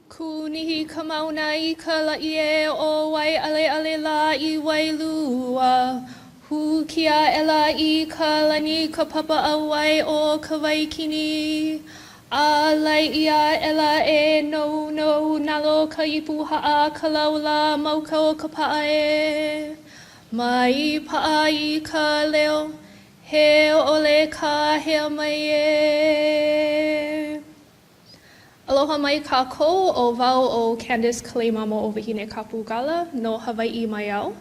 Kunihi kamauna I ka laie o wai ale ale la I wai lua. Hu kia ela I ka lani ka papa a wai o ka waikini. A lai ia ela e no nalo ka ipu haa ka laula mauka o ka pae. Mai paa I ka leo he ole ka he mai e. Aloha mai kākou o wau o Candace Galla o wahine kapu Galla no Hawaii mai au.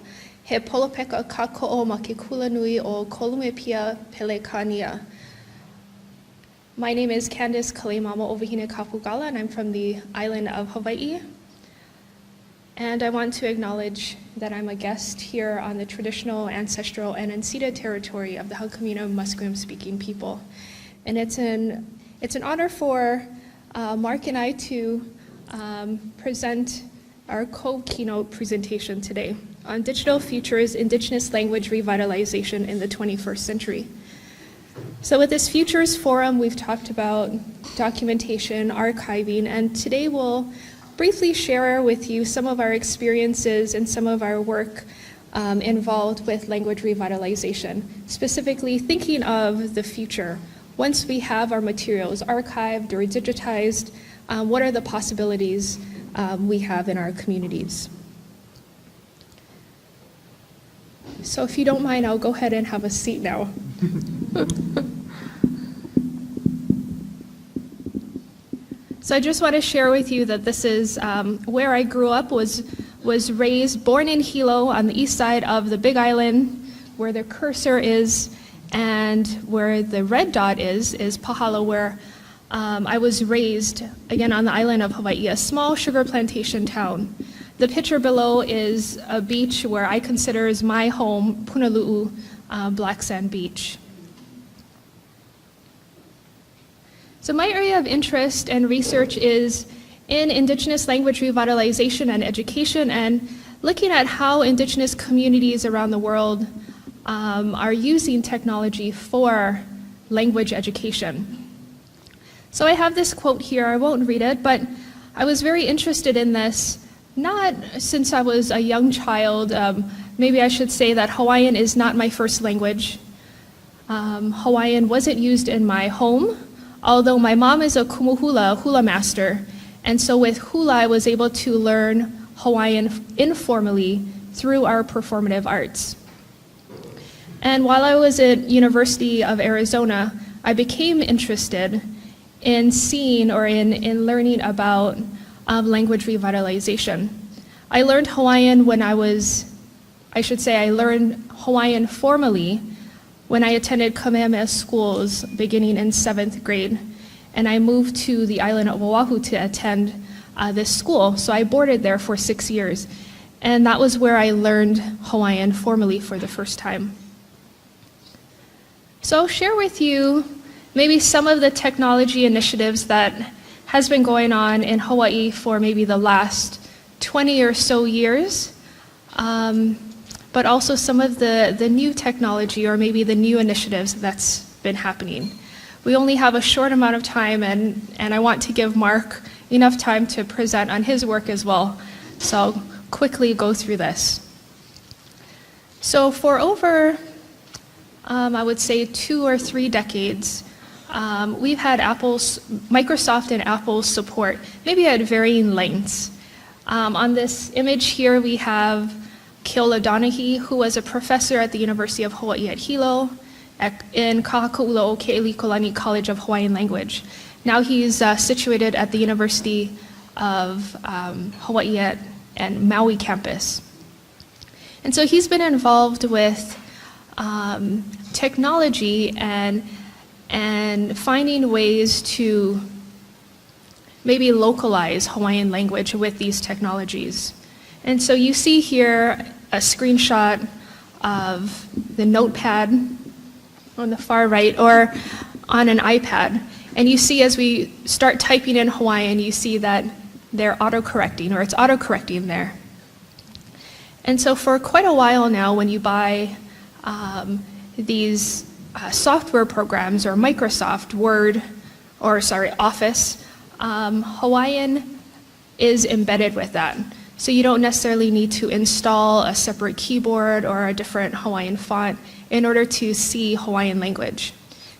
He polopeka kākou ma ke kula nui o Kolumepia Pelekania. My name is Candace Galla o wahine kapu Galla, and I'm from the island of Hawaii. And I want to acknowledge that I'm a guest here on the traditional, ancestral, and unceded territory of the Halkamina Musqueam-speaking people. And it's an honor for Mark and I to present our co-keynote presentation today on Digital Futures Indigenous Language Revitalization in the 21st Century. So with this Futures Forum, we've talked about documentation, archiving, and today we'll briefly share with you some of our experiences and some of our work involved with language revitalization, specifically thinking of the future. Once we have our materials archived or digitized, what are the possibilities we have in our communities? So if you don't mind, I'll go ahead and have a seat now. So I just want to share with you that this is where I grew up, was raised, born in Hilo on the east side of the Big Island, where the cursor is, and where the red dot is Pahala, where I was raised, again, on the island of Hawaii, a small sugar plantation town. The picture below is a beach where I consider is my home, Puna Lale, Black Sand Beach. So my area of interest and research is in Indigenous language revitalization and education, and looking at how Indigenous communities around the world are using technology for language education. So I have this quote here, I won't read it, but I was very interested in this, not since I was a young child. Maybe I should say that Hawaiian is not my first language. Hawaiian wasn't used in my home, although my mom is a kumuhula, hula master, and so with hula I was able to learn Hawaiian informally through our performative arts. And while I was at University of Arizona, I became interested in seeing or in learning about language revitalization. I learned Hawaiian when I learned Hawaiian formally when I attended Kamehameha schools beginning in 7th grade. And I moved to the island of Oahu to attend this school. So I boarded there for 6 years. And that was where I learned Hawaiian formally for the first time. So I'll share with you maybe some of the technology initiatives that has been going on in Hawaii for maybe the last 20 or so years, but also some of the new technology or maybe the new initiatives that's been happening. We only have a short amount of time, and I want to give Mark enough time to present on his work as well. So I'll quickly go through this. So for over, I would say 2 or 3 decades, we've had Microsoft and Apple's support, maybe at varying lengths. On this image here, we have Killa Doneghy, who was a professor at the University of Hawaii at Hilo, in Kahakaula Ke'elikolani College of Hawaiian Language. Now he's situated at the University of Hawaii and Maui campus. And so he's been involved with technology and finding ways to maybe localize Hawaiian language with these technologies. And so you see here a screenshot of the notepad on the far right or on an iPad. And you see as we start typing in Hawaiian, you see that they're autocorrecting, or it's autocorrecting there. And so for quite a while now, when you buy these software programs or Microsoft Word, or sorry, Office, Hawaiian is embedded with that. So you don't necessarily need to install a separate keyboard or a different Hawaiian font in order to see Hawaiian language.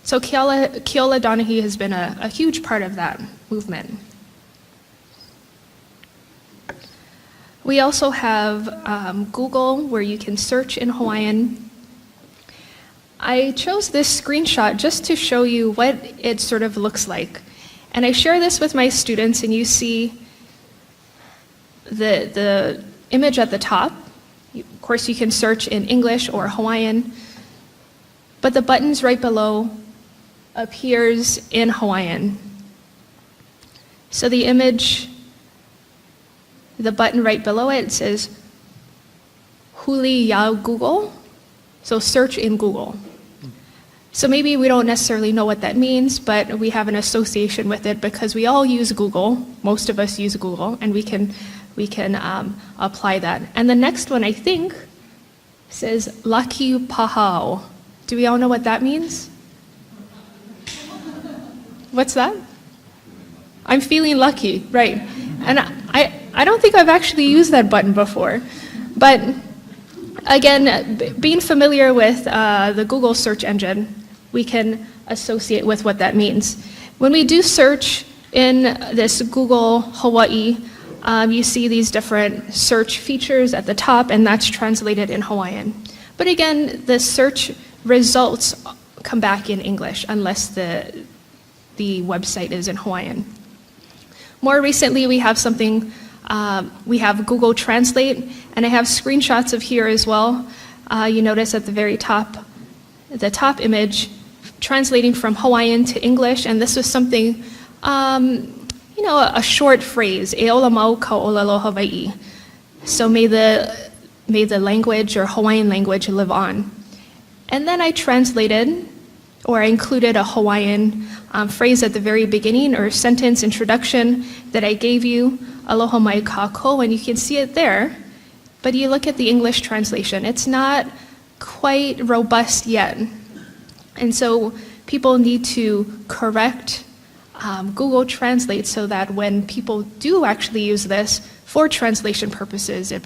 So Killa Doneghy has been a huge part of that movement. We also have Google, where you can search in Hawaiian. I chose this screenshot just to show you what it sort of looks like. And I share this with my students, and you see the image at the top. Of course, you can search in English or Hawaiian, but the buttons right below appears in Hawaiian. So the image, the button right below it says, Huli Yao Google, so search in Google. So maybe we don't necessarily know what that means, but we have an association with it because we all use Google. Most of us use Google, and we can apply that. And the next one, I think, says Laki Pahau. Do we all know what that means? What's that? I'm feeling lucky, right? And I don't think I've actually used that button before. But again, being familiar with the Google search engine, we can associate with what that means. When we do search in this Google Hawaii, you see these different search features at the top, and that's translated in Hawaiian. But again, the search results come back in English unless the website is in Hawaiian. More recently, we have something, we have Google Translate, and I have screenshots of here as well. You notice at the very top, the top image, translating from Hawaiian to English, and this was something, a short phrase, e ola mau ka olelo Hawaii. So may the language or Hawaiian language live on. And then I translated, or I included a Hawaiian phrase at the very beginning or sentence introduction that I gave you, aloha mai kako, and you can see it there. But you look at the English translation, it's not quite robust yet. And so people need to correct Google Translate so that when people do actually use this for translation purposes, it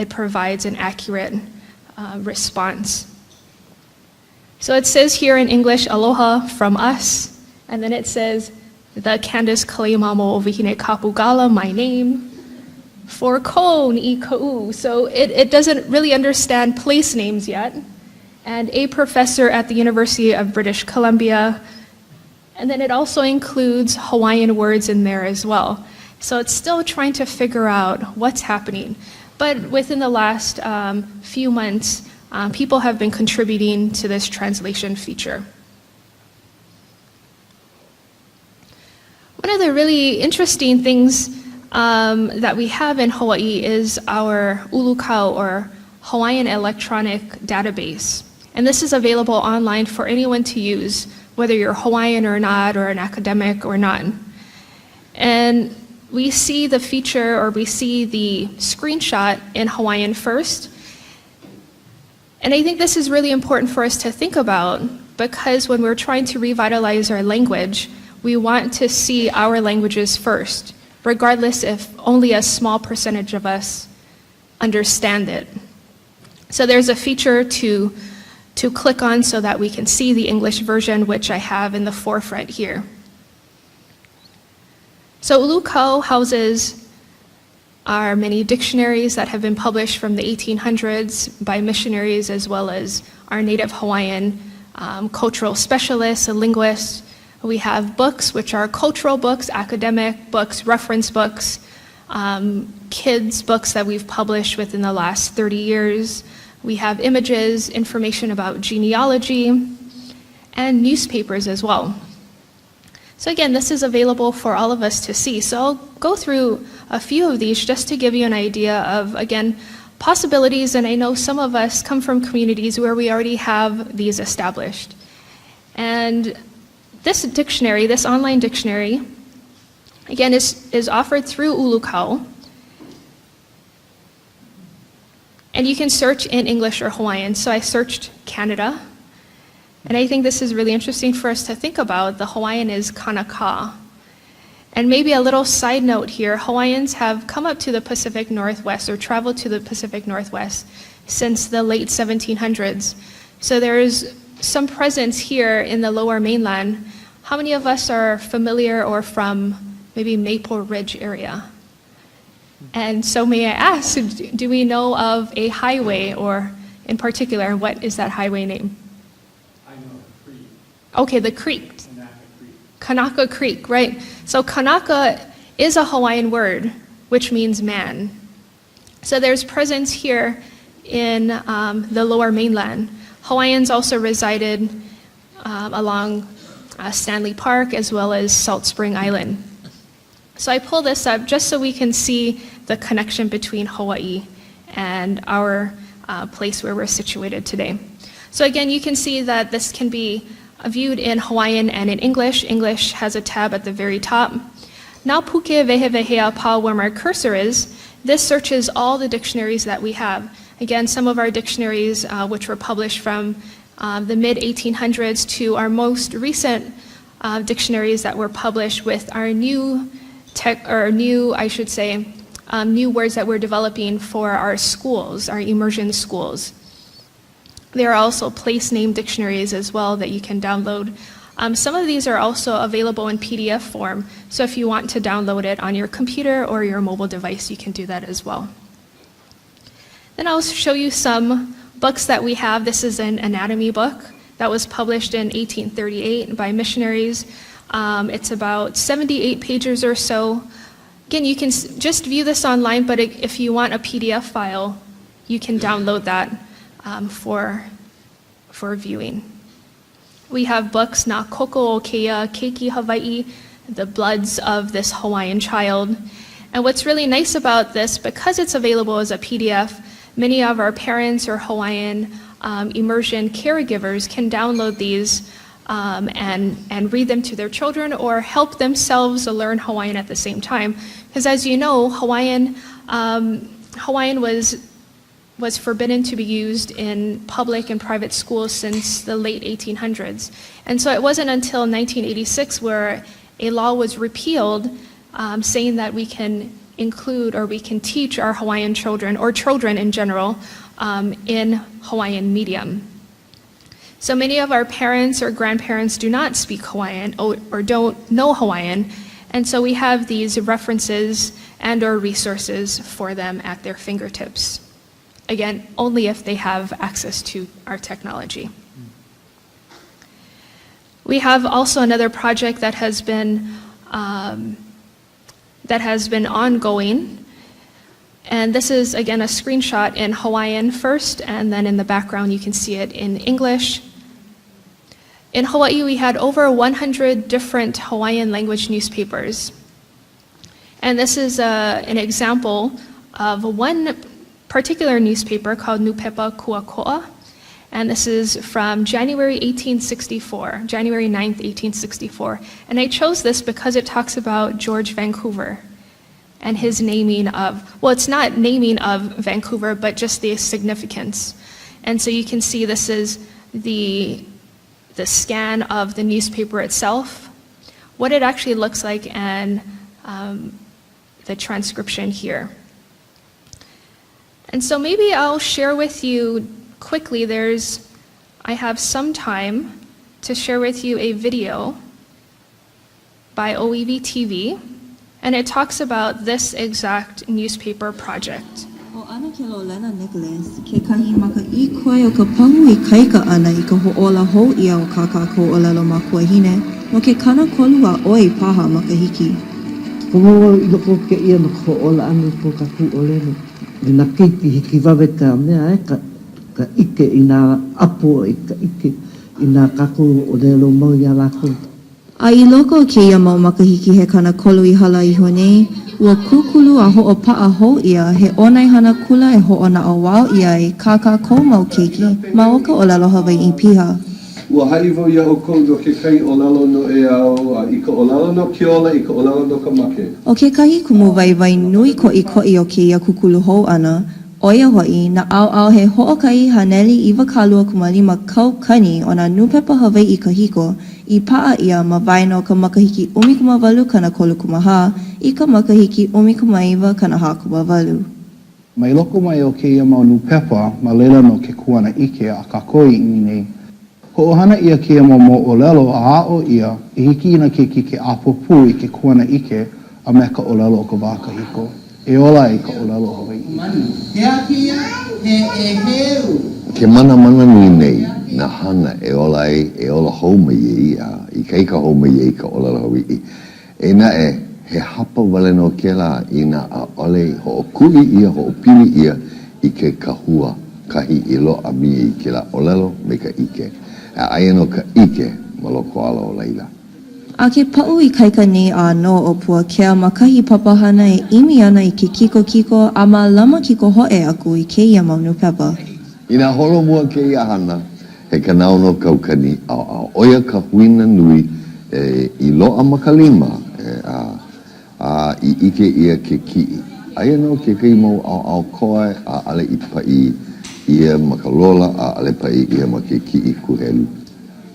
provides an accurate response. So it says here in English, aloha from us, and then it says, the Candace Galla Vihine Kapu Galla, my name, for ko ni ka'u. So it doesn't really understand place names yet. And a professor at the University of British Columbia. And then it also includes Hawaiian words in there as well. So it's still trying to figure out what's happening. But within the last few months, people have been contributing to this translation feature. One of the really interesting things that we have in Hawaii is our ulukau, or Hawaiian electronic database. And this is available online for anyone to use, whether you're Hawaiian or not, or an academic or not. And we see the feature, or we see the screenshot in Hawaiian first. And I think this is really important for us to think about, because when we're trying to revitalize our language, we want to see our languages first, regardless if only a small percentage of us understand it. So there's a feature to click on so that we can see the English version, which I have in the forefront here. So ulukau houses our many dictionaries that have been published from the 1800s by missionaries, as well as our native Hawaiian cultural specialists and linguists. We have books, which are cultural books, academic books, reference books, kids' books that we've published within the last 30 years. We have images, information about genealogy, and newspapers as well. So again, this is available for all of us to see. So I'll go through a few of these just to give you an idea of, again, possibilities. And I know some of us come from communities where we already have these established. And this dictionary, this online dictionary, again, is offered through ulukau. And you can search in English or Hawaiian. So I searched Canada. And I think this is really interesting for us to think about. The Hawaiian is kanaka. And maybe a little side note here, Hawaiians have come up to the Pacific Northwest or traveled to the Pacific Northwest since the late 1700s. So there's some presence here in the lower mainland. How many of us are familiar or from maybe Maple Ridge area? And so may I ask, do we know of a highway, or in particular, what is that highway name? I know the creek. Okay, the creek. Kanaka Creek. Kanaka Creek, right. So Kanaka is a Hawaiian word, which means man. So there's presence here in the lower mainland. Hawaiians also resided along Stanley Park as well as Salt Spring Island. So I pull this up just so we can see the connection between Hawaii and our place where we're situated today. So again, you can see that this can be viewed in Hawaiian and in English. English has a tab at the very top. Now puke vehevehea pa, where my cursor is, this searches all the dictionaries that we have. Again, some of our dictionaries which were published from the mid-1800s to our most recent dictionaries that were published with our new new words that we're developing for our schools, our immersion schools. There are also place name dictionaries as well that you can download. Some of these are also available in PDF form, so if you want to download it on your computer or your mobile device, you can do that as well. Then I'll show you some books that we have. This is an anatomy book that was published in 1838 by missionaries. It's about 78 pages or so. Again, you can just view this online, but if you want a PDF file, you can download that for viewing. We have books na Koko o Keia, Keiki Hawaii, the bloods of this Hawaiian child. And what's really nice about this, because it's available as a PDF, many of our parents or Hawaiian immersion caregivers can download these and read them to their children or help themselves learn Hawaiian at the same time. Because as you know, Hawaiian was forbidden to be used in public and private schools since the late 1800s. And so it wasn't until 1986 where a law was repealed saying that we can include or we can teach our Hawaiian children, or children in general, in Hawaiian medium. So many of our parents or grandparents do not speak Hawaiian or don't know Hawaiian, and so we have these references and or resources for them at their fingertips. Again, only if they have access to our technology. We have also another project that has been ongoing. And this is, again, a screenshot in Hawaiian first, and then in the background you can see it in English. In Hawaii, we had over 100 different Hawaiian language newspapers. And this is an example of one particular newspaper called Nupepa Kuakoa. And this is from January 1864, January 9th, 1864. And I chose this because it talks about George Vancouver and his naming of, well, it's not naming of Vancouver, but just the significance. And so you can see this is the scan of the newspaper itself, what it actually looks like, and the transcription here. And so maybe I'll share with you quickly, I have some time to share with you a video by Ome TV, and it talks about this exact newspaper project. O ana ke lo lena necklace, ke kahi maka I koe o ka pangu I kaika ana I ka ho'ola hou ia o kakako o lalo makuahine, no ke kana kolua oi paha makahiki. Komo I loko ke ia no ka ho'ola anu po ka ku o leno. Ina keiti hiki wawe ka mea ka ike I nā apo I ka ike I nā kako o lelo mau ia lako. A I loko ke ia mau makahiki he kana kolu I hala I honei, ua kukulu a ho'opaa hou ia he onai hana kula e ho'ona o wao ia I kakako mau keiki, ma oka o lalo Hawaii I piha. Ua haiwo ia o kou no ke kai o lalo no e au, I ka o lalo no ke ola, I ka o lalo no ka make. O ke kahi kumu waiwai nui ko'i o ke ia kukulu hou ana, o ia hoi na au he ho'okai haneli I wakalua kumalima kau kani o na Nupepa Hawaii I kahiko I paa ia ma vaino ka makahiki 18 kana 10 I ka makahiki 19 kana 18. Mai loko mai o keia mau nupepa ma leila no ke kuana ike a kakoi nei. Ho'ohana ia keia mau olelo a o ia I hiki ina ke kike apopu I ke kuana ike a me ka olelo o ka wakahiko. E ola I ka olelo o Hawaii. He akia, he e heu. Ke mana nui nei, na hana e ola hou mai ia, I keika hou mai ia ka olelo Hawaii. E na he hapa wale no ke la ina a ole ho kuli ia ho pili ia I ke kahua kahi ilo a mi I ke la olelo me ka ike. A aia no ka ike maloko ala o leila. A ke pau I kaika nei a no o pua kea makahi papahana e imi ana I ke kiko a ma lama kiko hoe aku I keia mau nupepa. Ina holo mua ke ia hana he ka nauno kaukani a oia ka huina nui I loa makalima I ike ia ke ki'i. Aia no ke kei mau au koe a ale I pai ia makalola a ale pai ia ma ke ki'i kuhelu.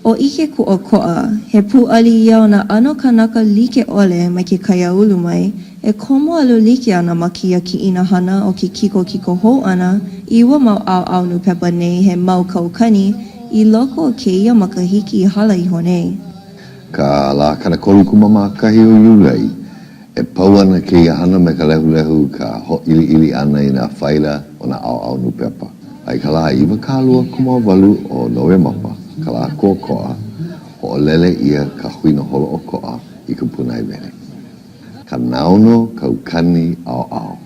O ike ku o koa, he pu ali iau na ano kanaka like ole mai ke kaya ulu mai, e komo alu like ana ma kia ki ina hana o ke kiko hou ana, iwa mau au nupepa nei he mau kaukani, I loko o ke ia makahiki I hala iho nei. Ka la kana kolu kumama kahi o iulei, e pau ana ke ia hana me ka lehu ka ho ili ana I na whaila o na au nupepa. Ai ka la iwa ka lua kumawalu o noe mapa. Ka la koa, ho lele ia ka huina holo o koa I ka punai wele. Ka nauno kaukani au.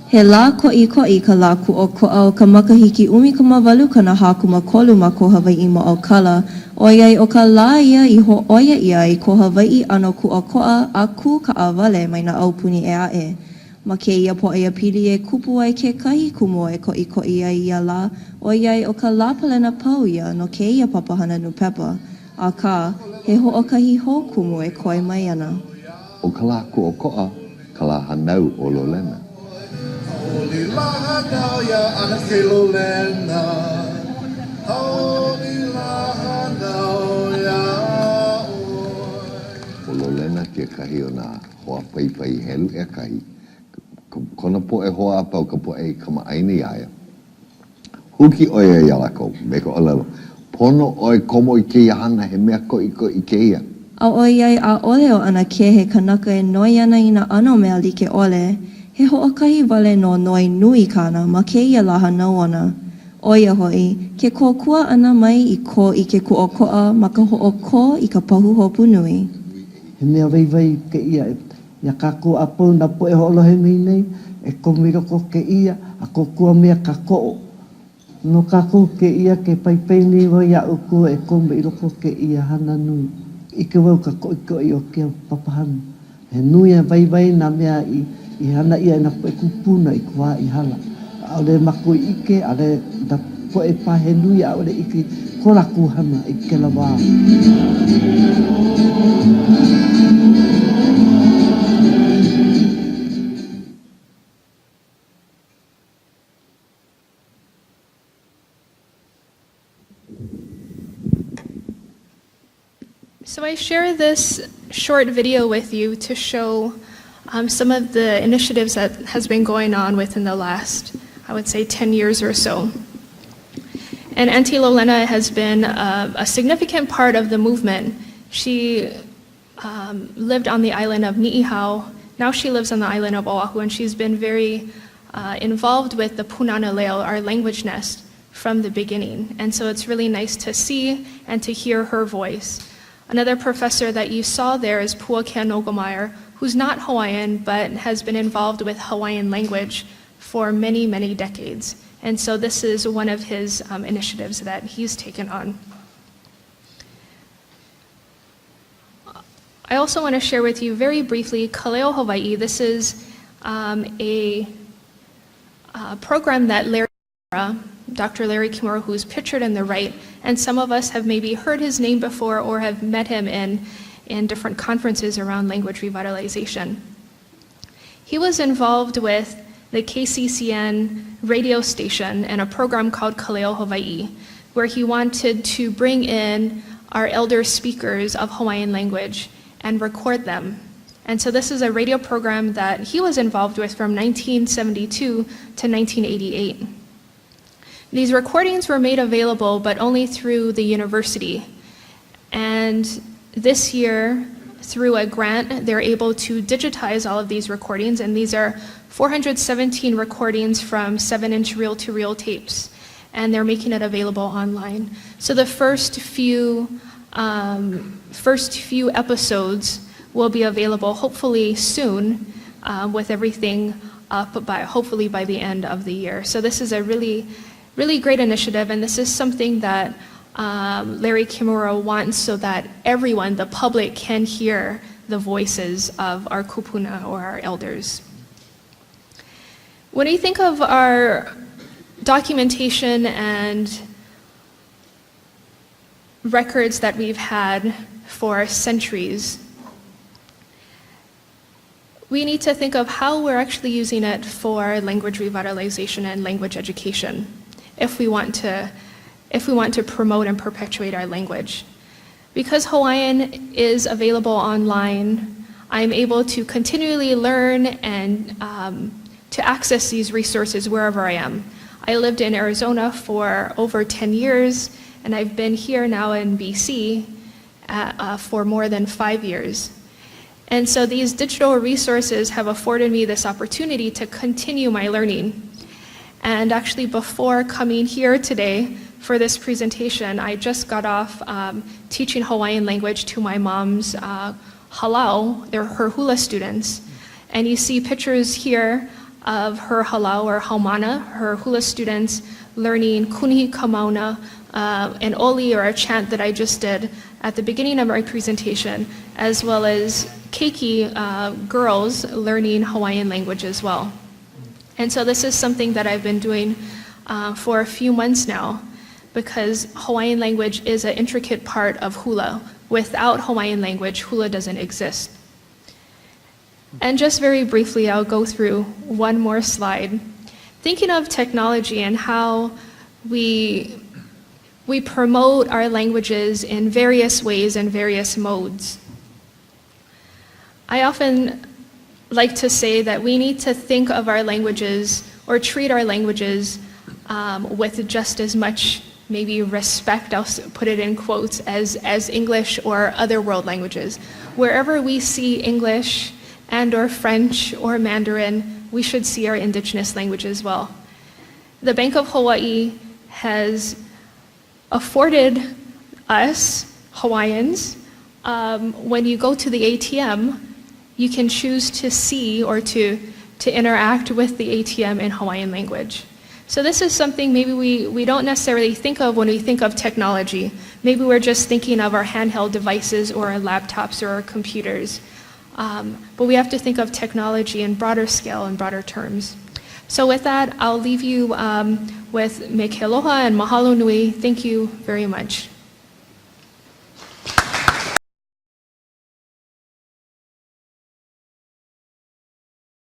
He la koi ka la ku o koa o ka makahiki 18 kana 13 ma ko Hawaii mo o kala, o iai o ka la ia I ho oia ia I ko Hawaii ano ku o koa a ku ka awale mai na aupuni e ae. Ma ke ia po ia pili e kupu ai ke kahi kumo e ko ia ia la, o iai o ka la palena pau ia no ke ia papahana nupepa, a ka he ho o kahi ho kumo e koe mai ana. O ka la ku o koa, ka la hanau o lolena. Holy lahanau ia ana ke lolena. Holy lahanau ia oi. O lolena ke kahi o na hoa pai helu e kahi. Kona po e hoa apau ka po e kama aini aia. Huki oia ia lako, me ko olelo. Pono oi komo I ke hana he mea ko I ke ia. A oiai a ole o ana ke he kanaka e noi ana I na ano mea like ole, he ho o kahi wale no noi nui kana ma ke ia laha nau ana. Oia hoi, ke kōkua ana mai I ko I ke kuokoa ma ka ho o ko I ka pahu hopu nui. He mea vai ke ia ia kako apau na po e holo he mei nei, e komiroko ke ia, a kokua mea kako. No kako ke ia ke paipai ni wa ia uku e komiroko ke ia hana nui. Ike wau ka koi o ke papahana. He nui a vai na mea I hana ia na po e kupuna I kua I hala. Aole mako ike, ale da po e pahe nui aole ike kolaku hana I ke la waa. So I share this short video with you to show some of the initiatives that has been going on within the last, I would say, 10 years or so. And Auntie Lolena has been a significant part of the movement. She lived on the island of Ni'ihau. Now she lives on the island of Oahu, and she's been very involved with the Puna Lale, our language nest, from the beginning. And so it's really nice to see and to hear her voice. Another professor that you saw there is Puakea Nogomeyer, who's not Hawaiian, but has been involved with Hawaiian language for many, many decades. And so this is one of his initiatives that he's taken on. I also want to share with you very briefly Kaleo Hawaii. This is a program that Dr. Larry Kimura, who's pictured in the right, and some of us have maybe heard his name before or have met him in different conferences around language revitalization. He was involved with the KCCN radio station and a program called Kaleo Hawaii, where he wanted to bring in our elder speakers of Hawaiian language and record them. And so this is a radio program that he was involved with from 1972 to 1988. These recordings were made available, but only through the university. And this year, through a grant, they're able to digitize all of these recordings, and these are 417 recordings from 7-inch reel-to-reel tapes, and they're making it available online. So the first few episodes will be available hopefully soon, with everything up hopefully by the end of the year. So this is a really great initiative, and this is something that Larry Kimura wants so that everyone, the public, can hear the voices of our kupuna or our elders. When we think of our documentation and records that we've had for centuries, we need to think of how we're actually using it for language revitalization and language education if we want to promote and perpetuate our language. Because Hawaiian is available online, I'm able to continually learn and to access these resources wherever I am. I lived in Arizona for over 10 years, and I've been here now in BC for more than 5 years. And so these digital resources have afforded me this opportunity to continue my learning. And actually, before coming here today for this presentation, I just got off teaching Hawaiian language to my mom's halau, they're her hula students. And you see pictures here of her halau or haumana, her hula students learning kunihi kamauna, an oli or a chant that I just did at the beginning of my presentation, as well as keiki girls learning Hawaiian language as well. And so this is something that I've been doing for a few months now, because Hawaiian language is an intricate part of hula. Without Hawaiian language, hula doesn't exist. And just very briefly, I'll go through one more slide. Thinking of technology and how we promote our languages in various ways and various modes. I often like to say that we need to think of our languages or treat our languages with just as much maybe respect, I'll put it in quotes, as English or other world languages. Wherever we see English and or French or Mandarin, we should see our indigenous language as well. The Bank of Hawaii has afforded us, Hawaiians, when you go to the ATM, you can choose to see or to interact with the ATM in Hawaiian language. So this is something maybe we don't necessarily think of when we think of technology. Maybe we're just thinking of our handheld devices or our laptops or our computers. But we have to think of technology in broader scale and broader terms. So with that, I'll leave you with me ke aloha and mahalo nui. Thank you very much.